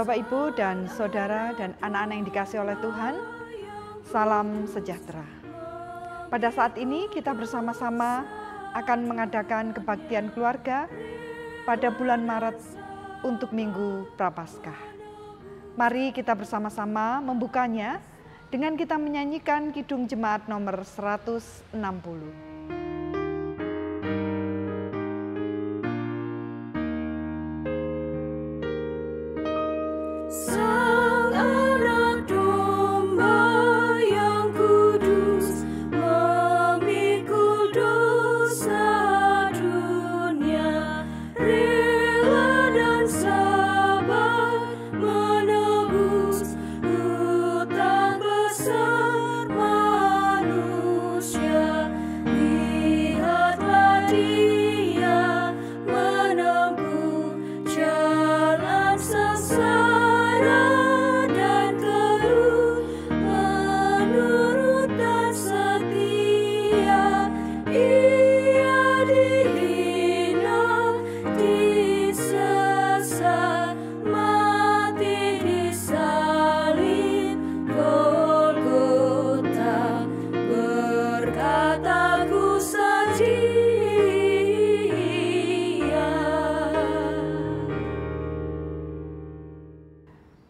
Bapak, Ibu, dan Saudara dan anak-anak yang dikasihi oleh Tuhan, salam sejahtera. Pada saat ini kita bersama-sama akan mengadakan kebaktian keluarga pada bulan Maret untuk Minggu Prapaskah. Mari kita bersama-sama membukanya dengan kita menyanyikan Kidung Jemaat nomor 160.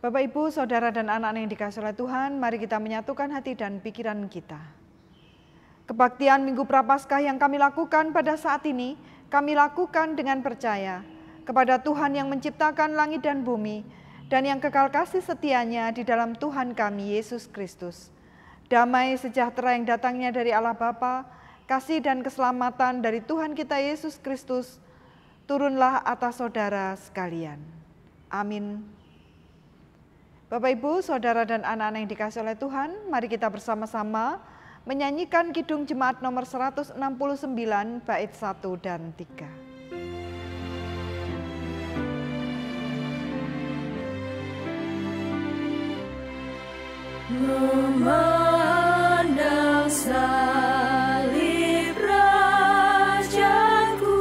Bapak, Ibu, Saudara, dan anak-anak yang dikasihi oleh Tuhan, mari kita menyatukan hati dan pikiran kita. Kebaktian Minggu Prapaskah yang kami lakukan pada saat ini, kami lakukan dengan percaya kepada Tuhan yang menciptakan langit dan bumi, dan yang kekal kasih setianya di dalam Tuhan kami, Yesus Kristus. Damai sejahtera yang datangnya dari Allah Bapa, kasih dan keselamatan dari Tuhan kita Yesus Kristus, turunlah atas saudara sekalian. Amin. Bapak, Ibu, Saudara, dan anak-anak yang dikasihi oleh Tuhan, mari kita bersama-sama menyanyikan Kidung Jemaat nomor 169 bait 1 dan 3. Memandang salib Rajaku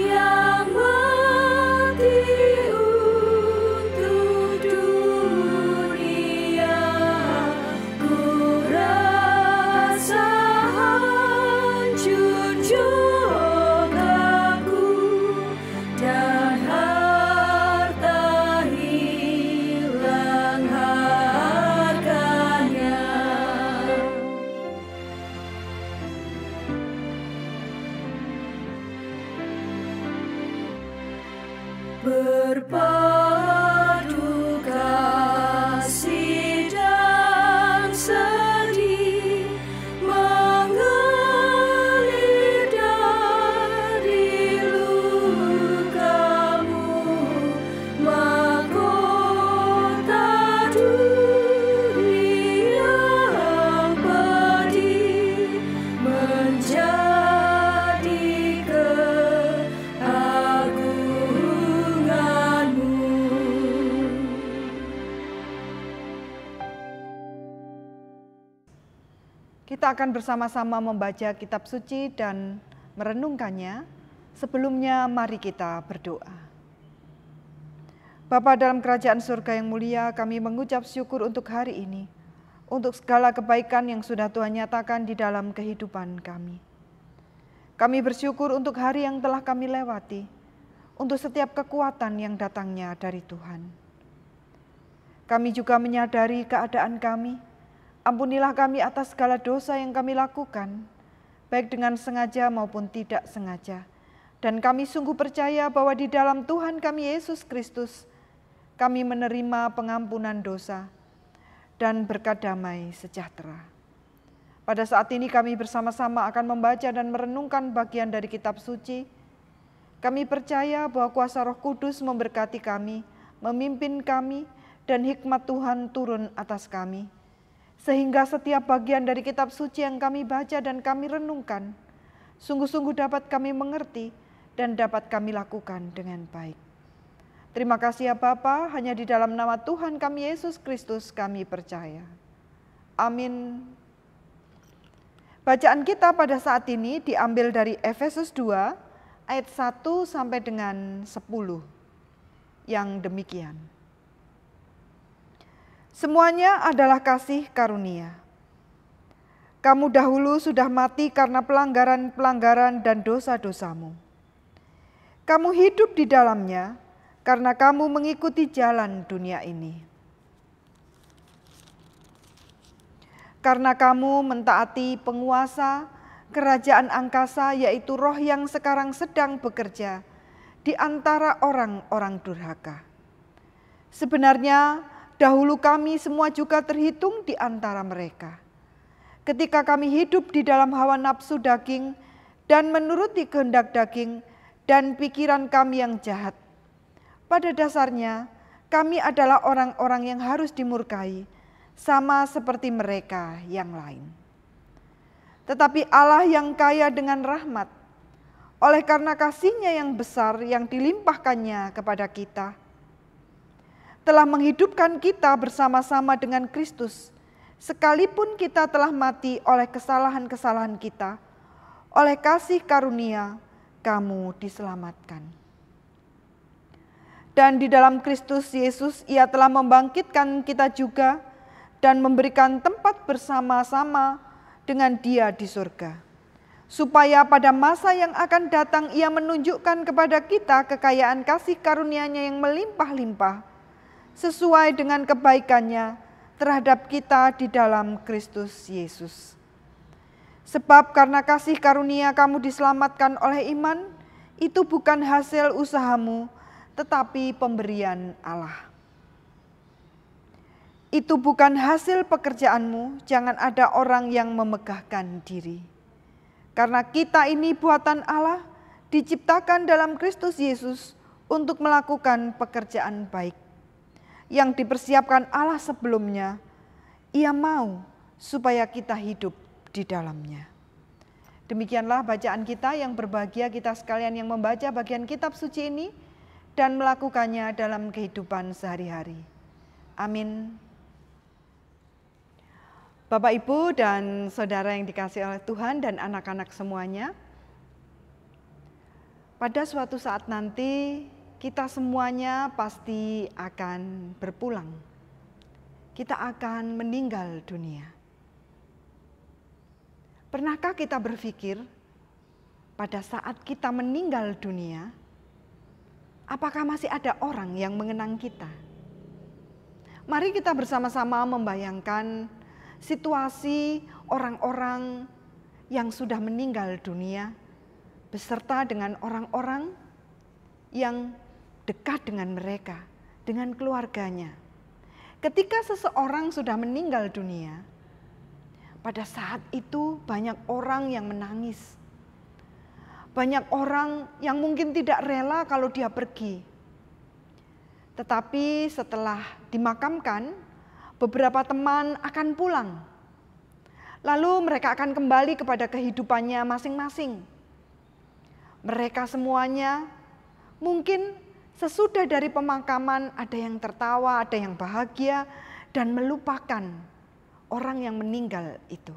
yang mati untuk dunia, ku rasa hancur jiwaku dan harta hilang harganya. Berpadu kasih dan sedih mengalir dari lukamu, mahkota dunia yang pedih menjadi keagunganmu. Kita akan bersama-sama membaca kitab suci dan merenungkannya. Sebelumnya mari kita berdoa. Bapa dalam kerajaan surga yang mulia, kami mengucap syukur untuk hari ini, untuk segala kebaikan yang sudah Tuhan nyatakan di dalam kehidupan kami. Kami bersyukur untuk hari yang telah kami lewati, untuk setiap kekuatan yang datangnya dari Tuhan. Kami juga menyadari keadaan kami. Ampunilah kami atas segala dosa yang kami lakukan, baik dengan sengaja maupun tidak sengaja. Dan kami sungguh percaya bahwa di dalam Tuhan kami Yesus Kristus, kami menerima pengampunan dosa dan berkat damai sejahtera. Pada saat ini kami bersama-sama akan membaca dan merenungkan bagian dari kitab suci. Kami percaya bahwa kuasa Roh Kudus memberkati kami, memimpin kami, dan hikmat Tuhan turun atas kami. Sehingga setiap bagian dari kitab suci yang kami baca dan kami renungkan, sungguh-sungguh dapat kami mengerti dan dapat kami lakukan dengan baik. Terima kasih ya Bapa, hanya di dalam nama Tuhan kami Yesus Kristus kami percaya. Amin. Bacaan kita pada saat ini diambil dari Efesus 2 ayat 1 sampai dengan 10 yang demikian. Semuanya adalah kasih karunia. Kamu dahulu sudah mati karena pelanggaran-pelanggaran dan dosa-dosamu. Kamu hidup di dalamnya karena kamu mengikuti jalan dunia ini. Karena kamu mentaati penguasa kerajaan angkasa, yaitu roh yang sekarang sedang bekerja di antara orang-orang durhaka. Sebenarnya dahulu kami semua juga terhitung di antara mereka. Ketika kami hidup di dalam hawa nafsu daging dan menuruti kehendak daging dan pikiran kami yang jahat. Pada dasarnya kami adalah orang-orang yang harus dimurkai, sama seperti mereka yang lain. Tetapi Allah yang kaya dengan rahmat, oleh karena kasih-Nya yang besar yang dilimpahkannya kepada kita, telah menghidupkan kita bersama-sama dengan Kristus, sekalipun kita telah mati oleh kesalahan-kesalahan kita, oleh kasih karunia kamu diselamatkan. Dan di dalam Kristus Yesus Ia telah membangkitkan kita juga dan memberikan tempat bersama-sama dengan Dia di surga, supaya pada masa yang akan datang Ia menunjukkan kepada kita kekayaan kasih karunia-Nya yang melimpah-limpah, sesuai dengan kebaikan-Nya terhadap kita di dalam Kristus Yesus. Sebab karena kasih karunia kamu diselamatkan oleh iman, itu bukan hasil usahamu, tetapi pemberian Allah. Itu bukan hasil pekerjaanmu, jangan ada orang yang memegahkan diri. Karena kita ini buatan Allah, diciptakan dalam Kristus Yesus untuk melakukan pekerjaan baik yang dipersiapkan Allah sebelumnya. Ia mau supaya kita hidup di dalamnya. Demikianlah bacaan kita yang berbahagia kita sekalian yang membaca bagian kitab suci ini dan melakukannya dalam kehidupan sehari-hari. Amin. Bapak, Ibu, dan saudara yang dikasihi oleh Tuhan dan anak-anak semuanya, pada suatu saat nanti kita semuanya pasti akan berpulang. Kita akan meninggal dunia. Pernahkah kita berpikir pada saat kita meninggal dunia, apakah masih ada orang yang mengenang kita? Mari kita bersama-sama membayangkan situasi orang-orang yang sudah meninggal dunia beserta dengan orang-orang yang dekat dengan mereka, dengan keluarganya. Ketika seseorang sudah meninggal dunia, pada saat itu banyak orang yang menangis. Banyak orang yang mungkin tidak rela kalau dia pergi. Tetapi setelah dimakamkan, beberapa teman akan pulang. Lalu mereka akan kembali kepada kehidupannya masing-masing. Mereka semuanya mungkin sesudah dari pemakaman ada yang tertawa, ada yang bahagia, dan melupakan orang yang meninggal itu.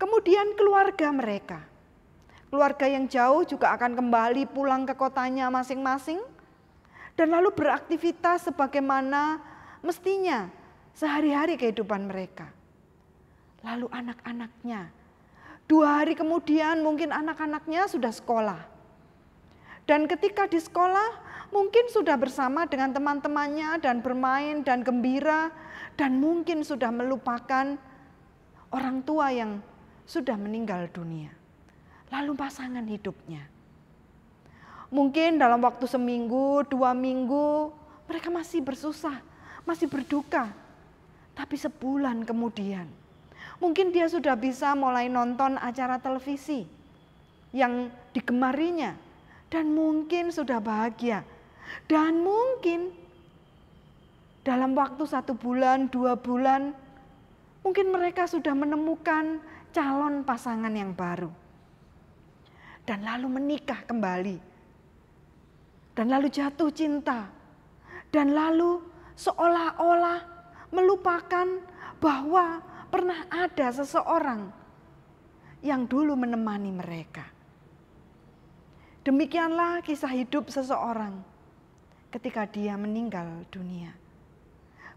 Kemudian keluarga mereka, keluarga yang jauh juga akan kembali pulang ke kotanya masing-masing, dan lalu beraktivitas sebagaimana mestinya sehari-hari kehidupan mereka. Lalu anak-anaknya, 2 hari kemudian mungkin anak-anaknya sudah sekolah. Dan ketika di sekolah mungkin sudah bersama dengan teman-temannya dan bermain dan gembira, dan mungkin sudah melupakan orang tua yang sudah meninggal dunia. Lalu pasangan hidupnya. Mungkin dalam waktu seminggu, 2 minggu mereka masih bersusah, masih berduka. Tapi sebulan kemudian mungkin dia sudah bisa mulai nonton acara televisi yang digemarinya. Dan mungkin sudah bahagia. Dan mungkin dalam waktu 1 bulan, 2 bulan, mungkin mereka sudah menemukan calon pasangan yang baru. Dan lalu menikah kembali. Dan lalu jatuh cinta. Dan lalu seolah-olah melupakan bahwa pernah ada seseorang yang dulu menemani mereka. Demikianlah kisah hidup seseorang ketika dia meninggal dunia.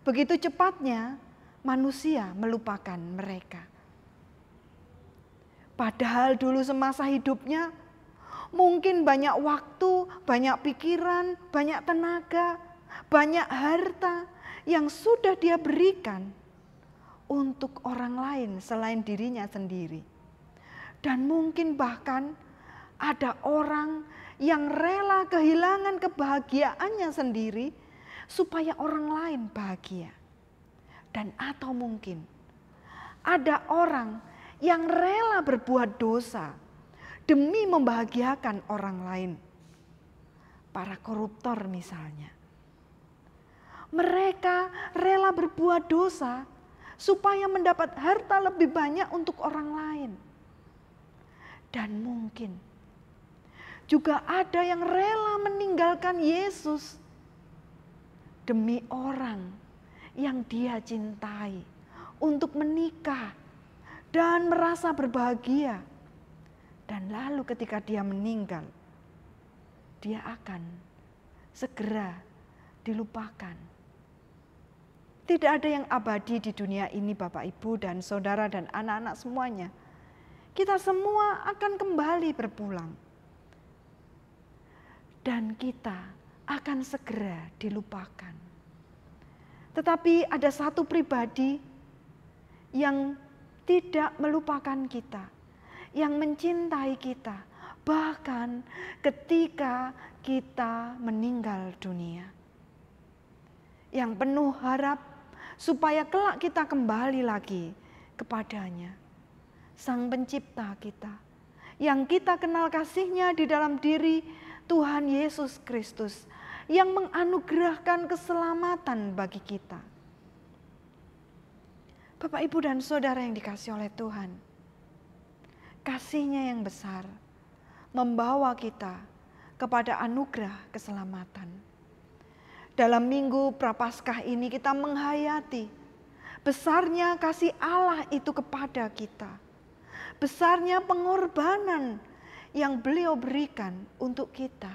Begitu cepatnya manusia melupakan mereka. Padahal dulu semasa hidupnya mungkin banyak waktu, banyak pikiran, banyak tenaga, banyak harta yang sudah dia berikan untuk orang lain selain dirinya sendiri. Dan mungkin bahkan ada orang yang rela kehilangan kebahagiaannya sendiri supaya orang lain bahagia. Dan atau mungkin ada orang yang rela berbuat dosa demi membahagiakan orang lain. Para koruptor misalnya. Mereka rela berbuat dosa supaya mendapat harta lebih banyak untuk orang lain. Dan mungkin juga ada yang rela meninggalkan Yesus demi orang yang dia cintai untuk menikah dan merasa berbahagia. Dan lalu ketika dia meninggal, dia akan segera dilupakan. Tidak ada yang abadi di dunia ini, Bapak, Ibu, dan saudara, dan anak-anak semuanya. Kita semua akan kembali berpulang. Dan kita akan segera dilupakan. Tetapi ada satu pribadi yang tidak melupakan kita, yang mencintai kita, bahkan ketika kita meninggal dunia. Yang penuh harap supaya kelak kita kembali lagi kepadanya. Sang Pencipta kita, yang kita kenal kasih-Nya di dalam diri Tuhan Yesus Kristus, yang menganugerahkan keselamatan bagi kita. Bapak, Ibu, dan saudara yang dikasihi oleh Tuhan, kasih-Nya yang besar membawa kita kepada anugerah keselamatan. Dalam minggu Prapaskah ini kita menghayati besarnya kasih Allah itu kepada kita. Besarnya pengorbanan yang Beliau berikan untuk kita.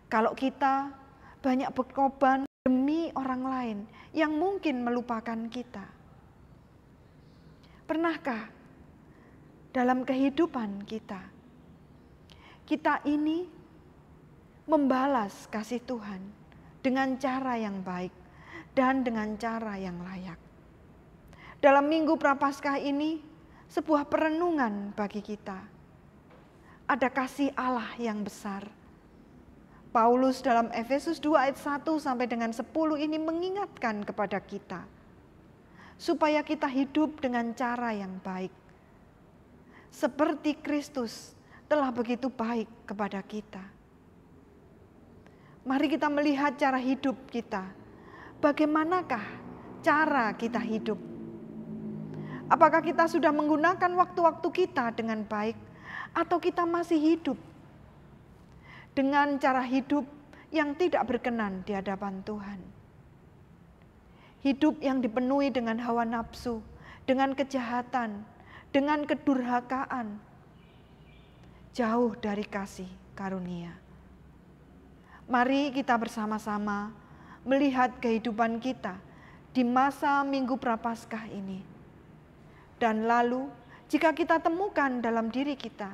Kalau kita banyak berkorban demi orang lain yang mungkin melupakan kita. Pernahkah dalam kehidupan kita ini membalas kasih Tuhan dengan cara yang baik dan dengan cara yang layak? Dalam minggu Prapaskah ini sebuah perenungan bagi kita. Ada kasih Allah yang besar. Paulus dalam Efesus 2 ayat 1 sampai dengan 10 ini mengingatkan kepada kita supaya kita hidup dengan cara yang baik. Seperti Kristus telah begitu baik kepada kita. Mari kita melihat cara hidup kita. Bagaimanakah cara kita hidup? Apakah kita sudah menggunakan waktu-waktu kita dengan baik, atau kita masih hidup dengan cara hidup yang tidak berkenan di hadapan Tuhan? Hidup yang dipenuhi dengan hawa nafsu, dengan kejahatan, dengan kedurhakaan, jauh dari kasih karunia. Mari kita bersama-sama melihat kehidupan kita di masa Minggu Prapaskah ini. Dan lalu jika kita temukan dalam diri kita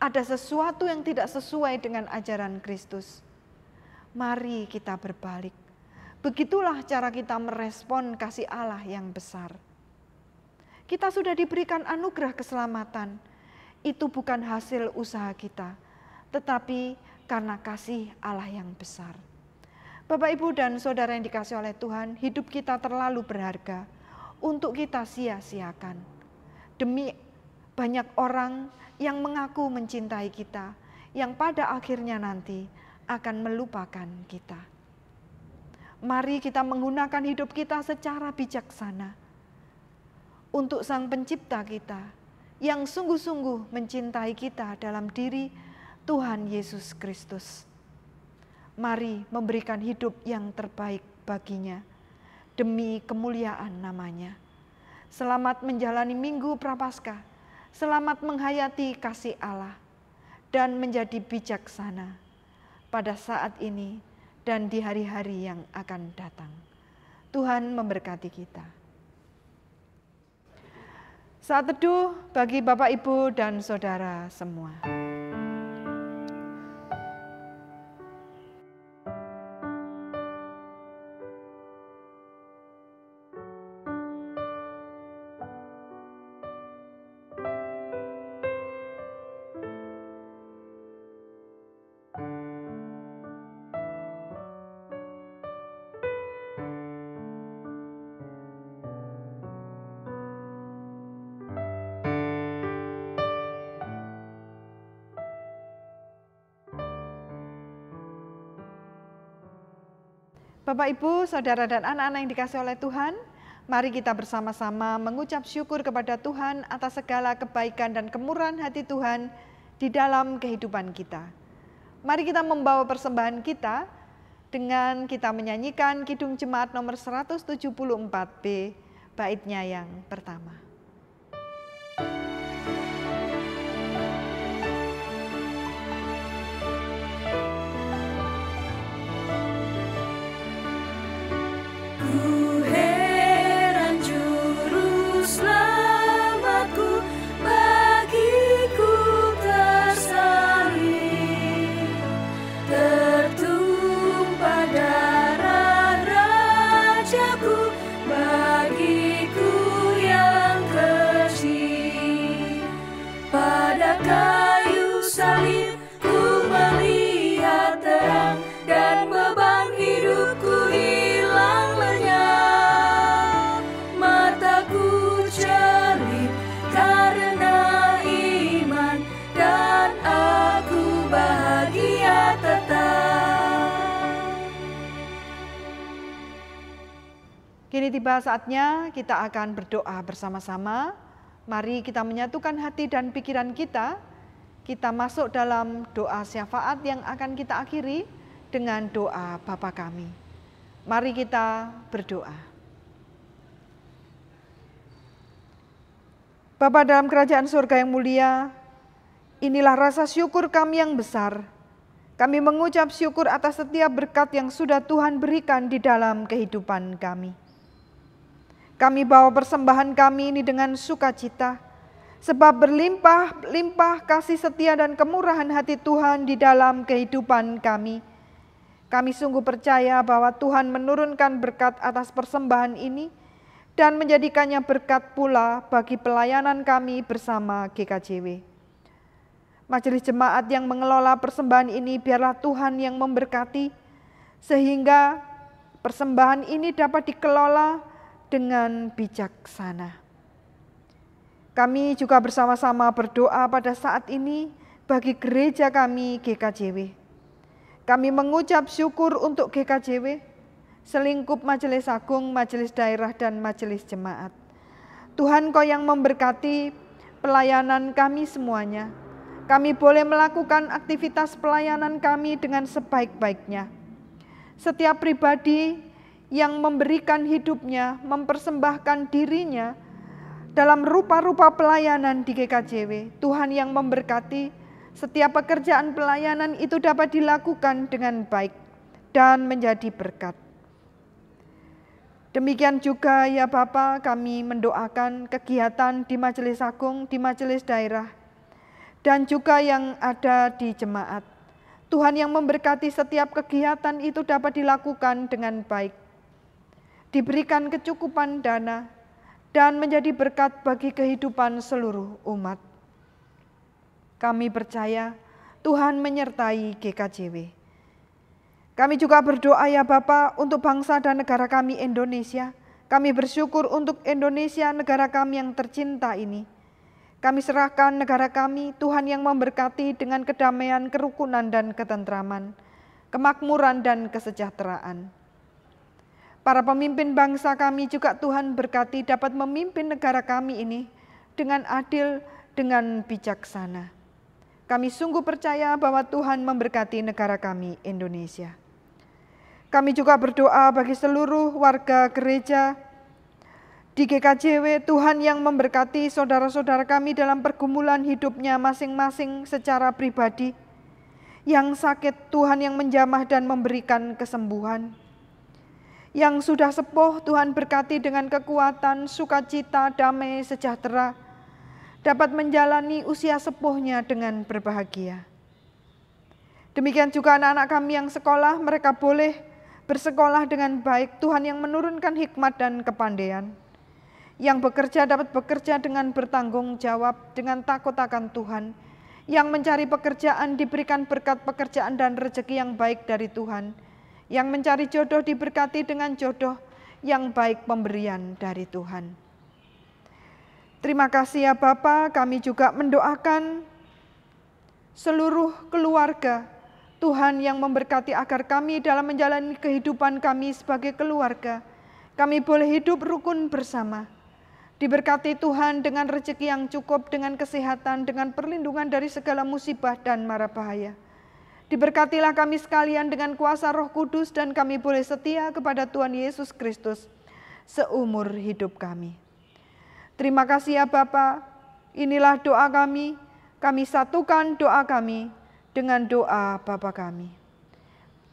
ada sesuatu yang tidak sesuai dengan ajaran Kristus, mari kita berbalik. Begitulah cara kita merespon kasih Allah yang besar. Kita sudah diberikan anugerah keselamatan. Itu bukan hasil usaha kita, tetapi karena kasih Allah yang besar. Bapak, Ibu, dan saudara yang dikasihi oleh Tuhan, hidup kita terlalu berharga untuk kita sia-siakan demi banyak orang yang mengaku mencintai kita, yang pada akhirnya nanti akan melupakan kita. Mari kita menggunakan hidup kita secara bijaksana untuk Sang Pencipta kita yang sungguh-sungguh mencintai kita dalam diri Tuhan Yesus Kristus. Mari memberikan hidup yang terbaik baginya demi kemuliaan namanya. Selamat menjalani Minggu Prapaskah, selamat menghayati kasih Allah dan menjadi bijaksana pada saat ini dan di hari-hari yang akan datang. Tuhan memberkati kita. Saat teduh bagi Bapak, Ibu, dan Saudara semua. Bapak, Ibu, Saudara, dan anak-anak yang dikasihi oleh Tuhan, mari kita bersama-sama mengucap syukur kepada Tuhan atas segala kebaikan dan kemurahan hati Tuhan di dalam kehidupan kita. Mari kita membawa persembahan kita dengan kita menyanyikan Kidung Jemaat nomor 174B, baitnya yang pertama. Ku heran juru selamatku, bagiku tersalib, tertumpah darah rajaku, bagiku yang kecil. Pada kayu salib ku melihat terang, dan beban hidupku hilang lenyap. Mataku cerip karena iman, dan aku bahagia tetap. Kini tiba saatnya kita akan berdoa bersama-sama. Mari kita menyatukan hati dan pikiran kita. Kita masuk dalam doa syafaat yang akan kita akhiri dengan doa Bapa kami. Mari kita berdoa. Bapa dalam kerajaan surga yang mulia, inilah rasa syukur kami yang besar. Kami mengucap syukur atas setiap berkat yang sudah Tuhan berikan di dalam kehidupan kami. Kami bawa persembahan kami ini dengan sukacita, sebab berlimpah-limpah kasih setia dan kemurahan hati Tuhan di dalam kehidupan kami. Kami sungguh percaya bahwa Tuhan menurunkan berkat atas persembahan ini dan menjadikannya berkat pula bagi pelayanan kami bersama GKJW. Majelis jemaat yang mengelola persembahan ini biarlah Tuhan yang memberkati, sehingga persembahan ini dapat dikelola dengan bijaksana. Kami juga bersama-sama berdoa pada saat ini bagi gereja kami GKJW. Kami mengucap syukur untuk GKJW, selingkup majelis agung, majelis daerah, dan majelis jemaat. Tuhan, Kau yang memberkati pelayanan kami semuanya. Kami boleh melakukan aktivitas pelayanan kami dengan sebaik-baiknya. Setiap pribadi yang memberikan hidupnya, mempersembahkan dirinya dalam rupa-rupa pelayanan di GKJW, Tuhan yang memberkati setiap pekerjaan pelayanan itu dapat dilakukan dengan baik dan menjadi berkat. Demikian juga ya Bapa, kami mendoakan kegiatan di majelis agung, di majelis daerah, dan juga yang ada di jemaat. Tuhan yang memberkati setiap kegiatan itu dapat dilakukan dengan baik, diberikan kecukupan dana, dan menjadi berkat bagi kehidupan seluruh umat. Kami percaya Tuhan menyertai GKJW. Kami juga berdoa ya Bapa untuk bangsa dan negara kami Indonesia. Kami bersyukur untuk Indonesia, negara kami yang tercinta ini. Kami serahkan negara kami, Tuhan yang memberkati dengan kedamaian, kerukunan, dan ketentraman, kemakmuran, dan kesejahteraan. Para pemimpin bangsa kami juga Tuhan berkati dapat memimpin negara kami ini dengan adil, dengan bijaksana. Kami sungguh percaya bahwa Tuhan memberkati negara kami Indonesia. Kami juga berdoa bagi seluruh warga gereja di GKJW, Tuhan yang memberkati saudara-saudara kami dalam pergumulan hidupnya masing-masing secara pribadi. Yang sakit, Tuhan yang menjamah dan memberikan kesembuhan. Yang sudah sepuh Tuhan berkati dengan kekuatan, sukacita, damai, sejahtera, dapat menjalani usia sepuhnya dengan berbahagia. Demikian juga anak-anak kami yang sekolah, mereka boleh bersekolah dengan baik. Tuhan yang menurunkan hikmat dan kepandaian. Yang bekerja dapat bekerja dengan bertanggung jawab, dengan takut akan Tuhan. Yang mencari pekerjaan diberikan berkat pekerjaan dan rezeki yang baik dari Tuhan. Yang mencari jodoh diberkati dengan jodoh yang baik pemberian dari Tuhan. Terima kasih ya Bapa, kami juga mendoakan seluruh keluarga Tuhan yang memberkati agar kami dalam menjalani kehidupan kami sebagai keluarga, kami boleh hidup rukun bersama. Diberkati Tuhan dengan rezeki yang cukup, dengan kesehatan, dengan perlindungan dari segala musibah dan mara bahaya. Diberkatilah kami sekalian dengan kuasa Roh Kudus dan kami boleh setia kepada Tuhan Yesus Kristus seumur hidup kami. Terima kasih ya Bapa, inilah doa kami satukan doa kami dengan doa Bapa kami.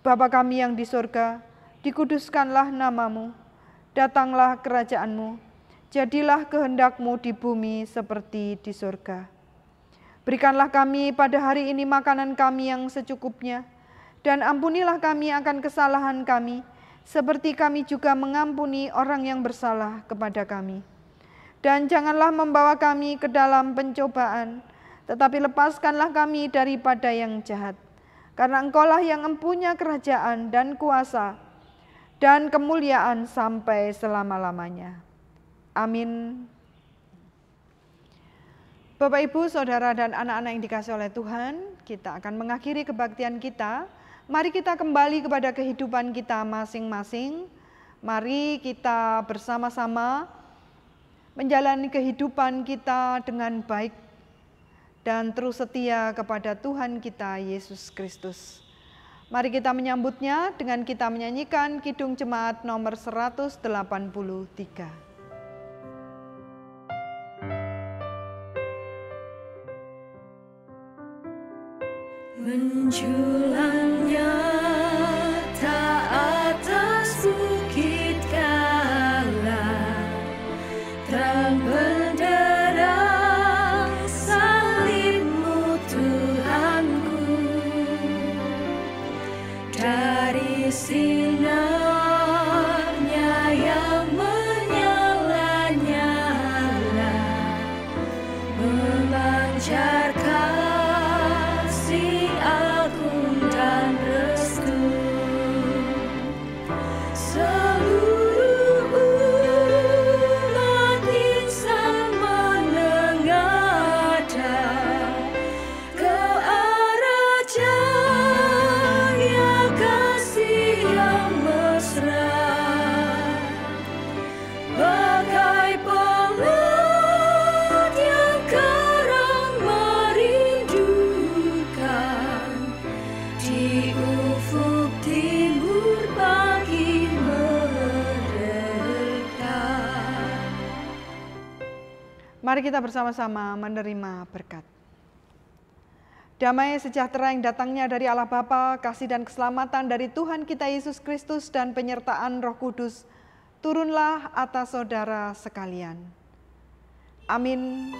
Bapa kami yang di surga, dikuduskanlah namamu, datanglah kerajaanmu, jadilah kehendak-Mu di bumi seperti di surga. Berikanlah kami pada hari ini makanan kami yang secukupnya, dan ampunilah kami akan kesalahan kami, seperti kami juga mengampuni orang yang bersalah kepada kami. Dan janganlah membawa kami ke dalam pencobaan, tetapi lepaskanlah kami daripada yang jahat. Karena Engkaulah yang mempunyai kerajaan dan kuasa dan kemuliaan sampai selama-lamanya. Amin. Bapak, Ibu, Saudara, dan anak-anak yang dikasihi oleh Tuhan, kita akan mengakhiri kebaktian kita. Mari kita kembali kepada kehidupan kita masing-masing. Mari kita bersama-sama menjalani kehidupan kita dengan baik dan terus setia kepada Tuhan kita Yesus Kristus. Mari kita menyambutnya dengan kita menyanyikan Kidung Jemaat nomor 183. Menjulang nyata atas bukit Kala, terang benderang salib-Mu Tuhanku, dari sinarnya yang menyala-nyala, memancarkan Mari kita bersama-sama menerima berkat. Damai sejahtera yang datangnya dari Allah Bapa, kasih dan keselamatan dari Tuhan kita Yesus Kristus dan penyertaan Roh Kudus, turunlah atas saudara sekalian. Amin.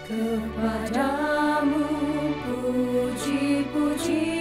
Kepadamu puji-puji